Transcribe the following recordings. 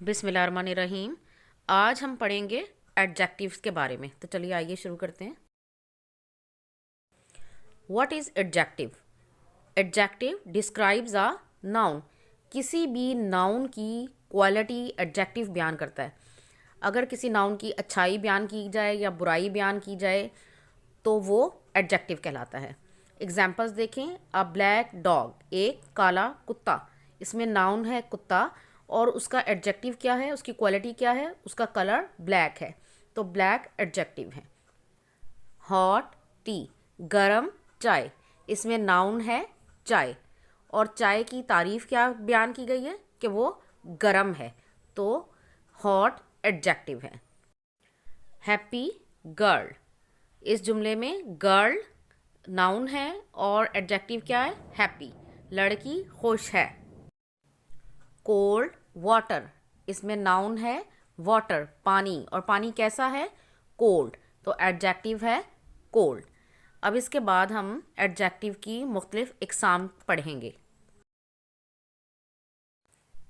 बिस्मिल्लाहिर्रहमानिर्रहीम। आज हम पढ़ेंगे एडजेक्टिव्स के बारे में। तो चलिए आइए शुरू करते हैं। What is adjective? Adjective describes a noun. किसी भी नाउन की क्वालिटी एडजेक्टिव बयान करता है। अगर किसी नाउन की अच्छाई बयान की जाए या बुराई बयान की जाए तो वो एडजेक्टिव कहलाता है। एग्जाम्पल्स देखें। अ ब्लैक डॉग, एक काला कुत्ता। इसमें नाउन है कुत्ता और उसका एडजेक्टिव क्या है, उसकी क्वालिटी क्या है, उसका कलर ब्लैक है, तो ब्लैक एडजेक्टिव है। हॉट टी, गरम चाय। इसमें नाउन है चाय और चाय की तारीफ क्या बयान की गई है कि वो गरम है, तो हॉट एडजेक्टिव है। हैप्पी गर्ल, इस जुमले में गर्ल नाउन है और एडजेक्टिव क्या है, हैप्पी, लड़की खुश है। कोल्ड वाटर, इसमें नाउन है वाटर, पानी, और पानी कैसा है, कोल्ड, तो एडजेक्टिव है कोल्ड। अब इसके बाद हम एडजेक्टिव की मुख्तलिफ इकसाम पढ़ेंगे।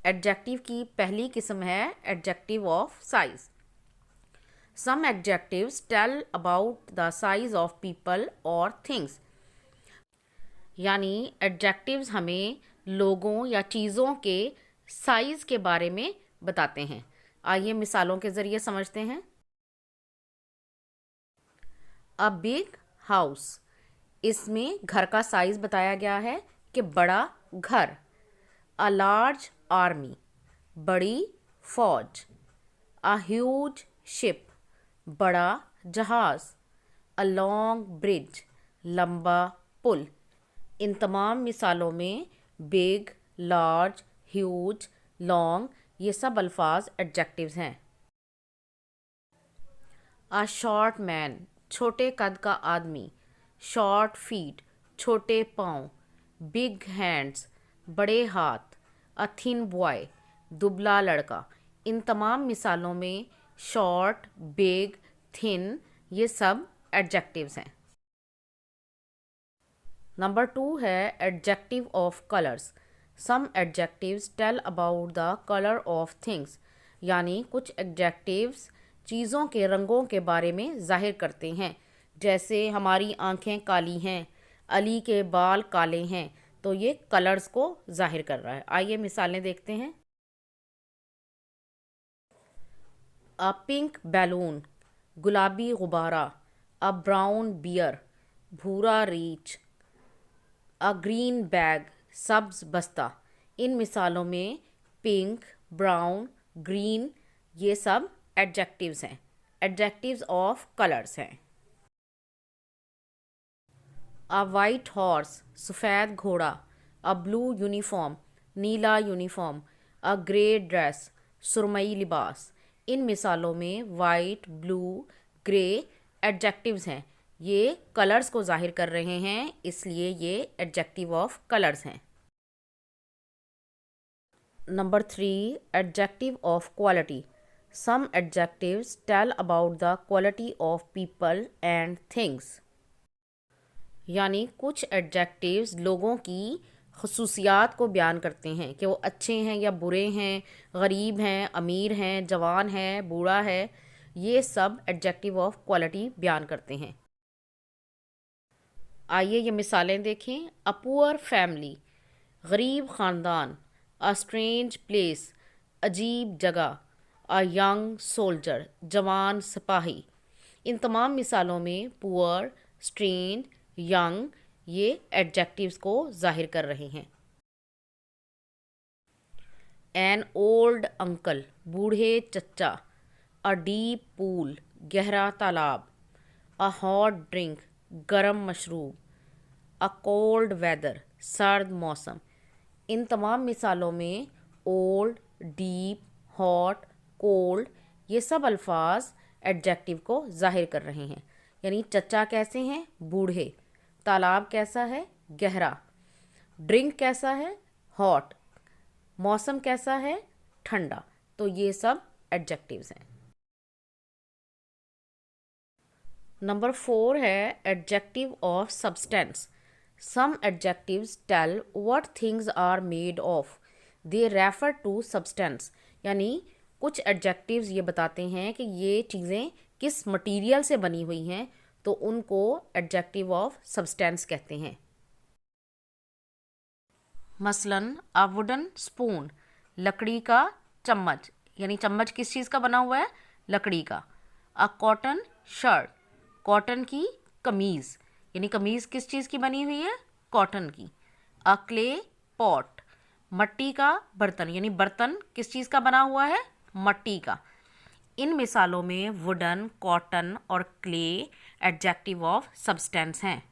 एडजेक्टिव की पहली किस्म है adjective of size. Some adjectives tell about the size of people और थिंग्स, यानी एडजेक्टिव्स हमें लोगों या चीज़ों के साइज़ के बारे में बताते हैं। आइए मिसालों के ज़रिए समझते हैं। अ बिग हाउस, इसमें घर का साइज़ बताया गया है कि बड़ा घर। अ लार्ज आर्मी, बड़ी फौज। अ ह्यूज शिप, बड़ा जहाज़। अ लॉन्ग ब्रिज, लंबा पुल। इन तमाम मिसालों में बिग, लार्ज, ह्यूज, लॉन्ग ये सब अल्फाज एडजेक्टिव्स हैं। अ शॉर्ट मैन, छोटे कद का आदमी। शॉर्ट फीट, छोटे पाँव। बिग हैंड्स, बड़े हाथ। अ थिन बॉय, दुबला लड़का। इन तमाम मिसालों में शॉर्ट, बिग, थिन ये सब एडजेक्टिव्स हैं। नंबर 2 है adjective of colours. Some adjectives tell about the colour of things, यानी कुछ एडजेक्टिव्स चीज़ों के रंगों के बारे में जाहिर करते हैं। जैसे हमारी आंखें काली हैं, अली के बाल काले हैं, तो ये कलर्स को जाहिर कर रहा है। आइए मिसालें देखते हैं। अ पिंक बैलून, गुलाबी गुब्बारा। अ ब्राउन बियर, भूरा रीछ। अ ग्रीन बैग, सब्ज बस्ता। इन मिसालों में पिंक, ब्राउन, ग्रीन ये सब एडजेक्टिव्स हैं, एडजेक्टिव्स ऑफ कलर्स हैं। अ वाइट हॉर्स, सफ़ेद घोड़ा। अ ब्लू यूनिफॉर्म, नीला यूनिफॉर्म। अ ग्रे ड्रेस, सुरमई लिबास। इन मिसालों में वाइट, ब्लू, ग्रे एडजेक्टिव्स हैं, ये कलर्स को जाहिर कर रहे हैं, इसलिए ये एडजेक्टिव ऑफ कलर्स हैं। Number 3 adjective of quality. Some adjectives tell about the quality of people and things, यानी कुछ एडजेक्टिव्स लोगों की खसूसियात को बयान करते हैं कि वो अच्छे हैं या बुरे हैं, गरीब हैं, अमीर हैं, जवान है, बूढ़ा है। ये सब एडजेक्टिव ऑफ क्वालिटी बयान करते हैं। आइए ये मिसालें देखें। अ पुअर फैमिली, गरीब ख़ानदान। अ स्ट्रेंज प्लेस, अजीब जगह। अ यंग सोल्जर, जवान सिपाही। इन तमाम मिसालों में पुअर, स्ट्रेंज, यंग ये एडजेक्टिव्स को जाहिर कर रहे हैं। एन ओल्ड अंकल, बूढ़े चचा। अ डीप पूल, गहरा तालाब। अ हॉट ड्रिंक, गर्म मशरूब। अ कोल्ड वेदर, सर्द मौसम। इन तमाम मिसालों में ओल्ड, डीप, हॉट, कोल्ड ये सब अल्फाज एडजेक्टिव को जाहिर कर रहे हैं। यानी चचा कैसे हैं, बूढ़े। तालाब कैसा है, गहरा। ड्रिंक कैसा है, हॉट। मौसम कैसा है, ठंडा। तो ये सब एडजेक्टिव्स हैं। नंबर 4 है adjective of substance. Some adjectives tell what things are made of, they refer to substance, यानी कुछ एडजेक्टिव्स ये बताते हैं कि ये चीज़ें किस मटेरियल से बनी हुई हैं, तो उनको एडजेक्टिव ऑफ सब्सटेंस कहते हैं। मसलन अ वुडन स्पून, लकड़ी का चम्मच, यानी चम्मच किस चीज़ का बना हुआ है, लकड़ी का। अ कॉटन शर्ट, कॉटन की कमीज़, यानी कमीज़ किस चीज़ की बनी हुई है, कॉटन की। अ क्ले पॉट, मट्टी का बर्तन, यानी बर्तन किस चीज़ का बना हुआ है, मट्टी का। इन मिसालों में वुडन, कॉटन और क्ले एडजेक्टिव ऑफ सब्सटेंस हैं।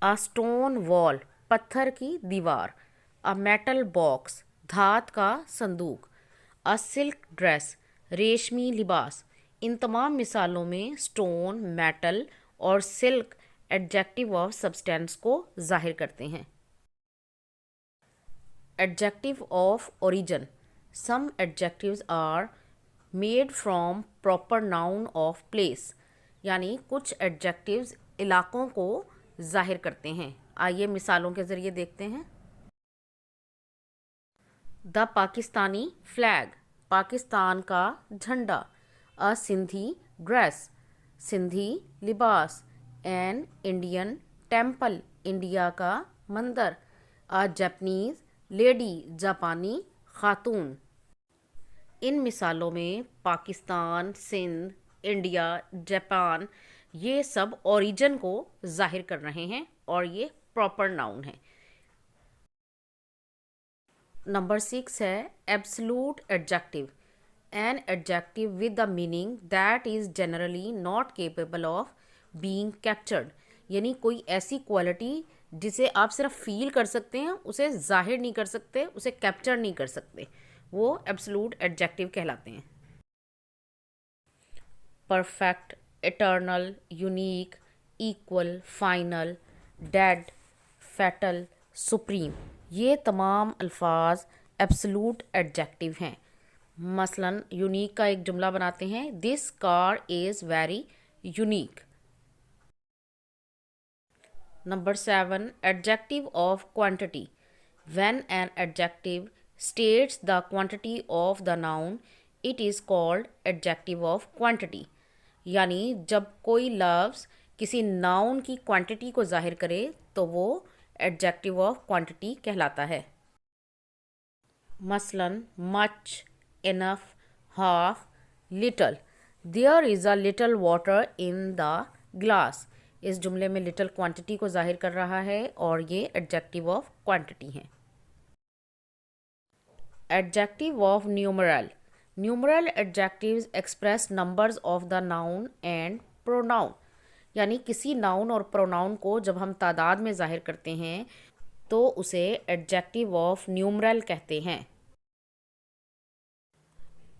अ स्टोन वॉल, पत्थर की दीवार। अ मेटल बॉक्स, धात का संदूक। अ सिल्क ड्रेस, रेशमी लिबास। इन तमाम मिसालों में स्टोन, मेटल और सिल्क एडजेक्टिव ऑफ सब्सटेंस को जाहिर करते हैं। Adjective of origin, some adjectives are made from proper noun of place, यानी कुछ एडजेक्टिव्स इलाकों को जाहिर करते हैं। आइए मिसालों के ज़रिए देखते हैं। द पाकिस्तानी फ्लैग, पाकिस्तान का झंडा। अ सिंधी ड्रेस, सिंधी लिबास। एन इंडियन टेम्पल, इंडिया का मंदिर। अ जापानीज लेडी, जापानी खातून। इन मिसालों में पाकिस्तान, सिंध, इंडिया, जापान, ये सब ओरिजिन को जाहिर कर रहे हैं और ये प्रॉपर नाउन है। नंबर 6 है absolute adjective, an adjective with the meaning that is generally not capable of being captured, यानी कोई ऐसी क्वालिटी जिसे आप सिर्फ फील कर सकते हैं, उसे जाहिर नहीं कर सकते, उसे कैप्चर नहीं कर सकते, वो एब्सलूट एडजेक्टिव कहलाते हैं। Perfect, eternal, unique, equal, final, dead, fatal, supreme, ये तमाम अल्फाज एब्सलूट एडजेक्टिव हैं। मसलन यूनिक का एक जुमला बनाते हैं, this car is very unique. Number 7 adjective of quantity, when an adjective states the quantity of the noun it is called adjective of quantity, यानी जब कोई लफ्ज़ किसी नाउन की क्वांटिटी को जाहिर करे तो वो एडजेक्टिव ऑफ क्वांटिटी कहलाता है। मसलन much, enough, half, little. There is a little water in the glass, इस जुमले में लिटल क्वांटिटी को जाहिर कर रहा है और ये एडजेक्टिव ऑफ क्वांटिटी है। Adjective of numeral, numeral adjectives express numbers of the noun and pronoun, यानी किसी नाउन और प्रोनाउन को जब हम तादाद में जाहिर करते हैं तो उसे एडजेक्टिव ऑफ न्यूमरल कहते हैं।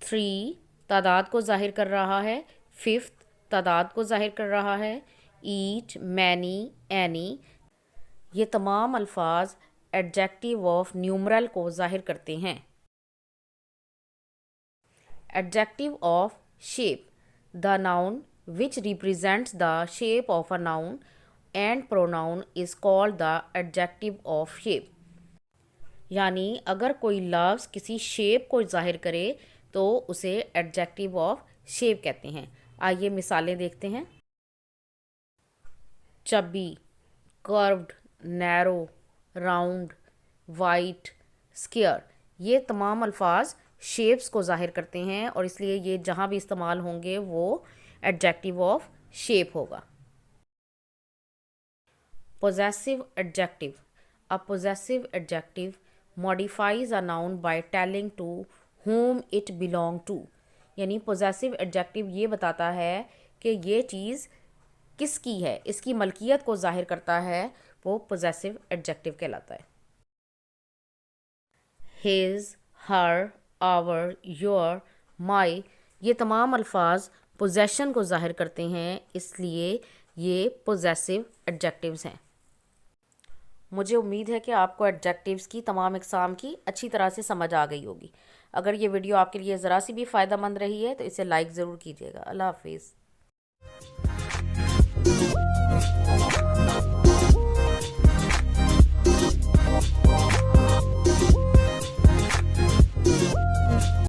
3 तादाद को जाहिर कर रहा है, 5 तादाद को जाहिर कर रहा है, ईच, मैनी, एनी, ये तमाम अल्फाज एडजेक्टिव ऑफ न्यूमरल को जाहिर करते हैं। Adjective of shape, the noun which represents the shape of a noun and pronoun is called the adjective of shape, यानी अगर कोई लफ्ज़ किसी शेप को जाहिर करे तो उसे एडजेक्टिव ऑफ शेप कहते हैं। आइए मिसालें देखते हैं। Chubby, curved, narrow, round, white, square, ये तमाम अल्फाज शेप्स को जाहिर करते हैं और इसलिए ये जहाँ भी इस्तेमाल होंगे वो एडजेक्टिव ऑफ शेप होगा। Possessive adjective, a possessive adjective modifies a noun by telling to whom it belong to, यानी पोजेसिव एडजेक्टिव ये बताता है कि ये चीज़ किसकी है, इसकी मलकियत को जाहिर करता है, वो पोजेसिव एडजेक्टिव कहलाता है। हिज, हर, आवर, योर, माई, ये तमाम अल्फाज पोजेशन को जाहिर करते हैं, इसलिए ये पोजेसिव एडजेक्टिव्स हैं। मुझे उम्मीद है कि आपको एडजेक्टिव्स की तमाम इकसाम की अच्छी तरह से समझ आ गई होगी। अगर ये वीडियो आपके लिए ज़रा सी भी फ़ायदेमंद रही है तो इसे लाइक ज़रूर कीजिएगा। अल्लाह हाफिज़।